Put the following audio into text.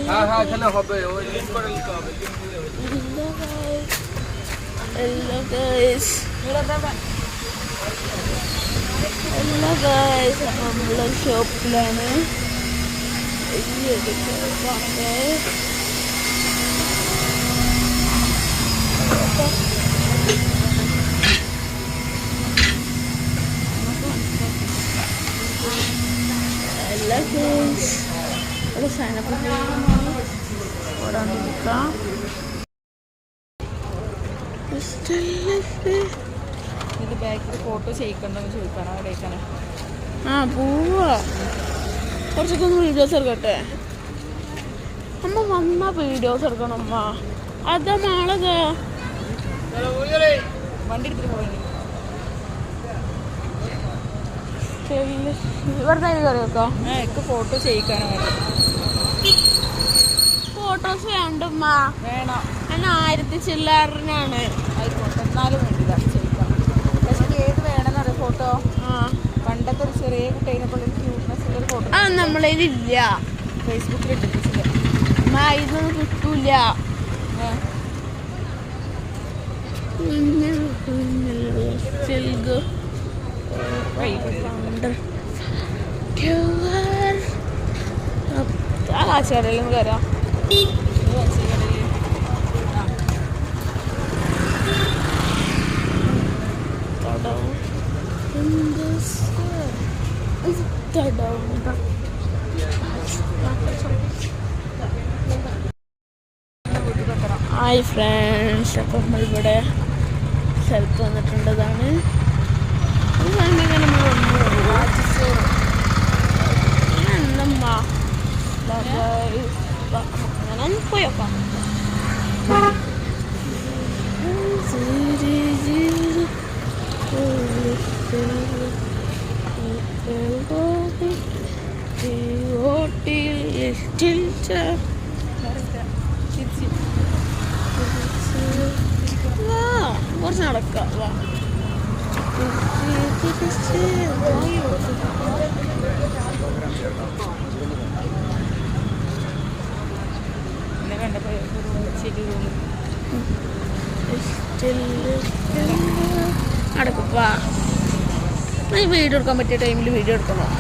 হ্যাঁ হ্যাঁ এখানে হবে, ওই লিংক করে নিতে হবে। Hello guys. Hello guys. അപ്പോൾ നമ്മൾ ഷോപ്പിലാണ്. Hello guys. ഒരു സാധനം ഓടാണ്ടിരിക്കാം. ഇത് ബാക്കിൽ ഫോട്ടോ ചെയ്യിക്കണ്ടെന്ന് ചോദിക്കണം അവിടേക്കാണ്. ആ പോവാ, കുറച്ചൊക്കെ ഒന്ന് വീഡിയോസ് എടുക്കട്ടെ. അമ്മ വന്ന വീഡിയോസ് എടുക്കണം അമ്മ. അതാ നാളെ വണ്ടി എടുത്തിട്ട് പോയി വെറുതെ കയറി വെക്കാം. എനിക്ക് ഫോട്ടോ ചെയ്യിക്കാനാണ്. ഫോട്ടോസ് വേണ്ടമ്മ, വേണം. എന്നെ 1000 ചില്ലറിനാണ്. ആയിക്കോട്ടെ, എന്നാലും വേണ്ടില്ല ചെയ്യിക്കാം. പക്ഷേ ഏത് വേണമെന്നറിയോ ഫോട്ടോ? പണ്ടത്തെ ഒരു ചെറിയ കുട്ടീനെപ്പോൾ ക്യൂട്ട്നെസ് ഉള്ളൊരു ഫോട്ടോ ആ നമ്മളിതില്ല, ഫേസ്ബുക്കിൽ ഇട്ടിട്ടില്ല. അമ്മ ഇതൊന്നും കിട്ടൂല. ആ കാശിക്കടയിലും കയറാം. ഹായ് ഫ്രണ്ട്സ്, അപ്പം നമ്മളിവിടെ സ്ഥലത്ത് വന്നിട്ടുണ്ടതാണ്. എന്തമ്മ അങ്ങനെ പോയോക്കാം. കുറച്ച് നടക്കാം. വാ നടക്കുവാ. വീഡിയോ എടുക്കാൻ പറ്റിയ ടൈമിൽ വീഡിയോ എടുക്കണം.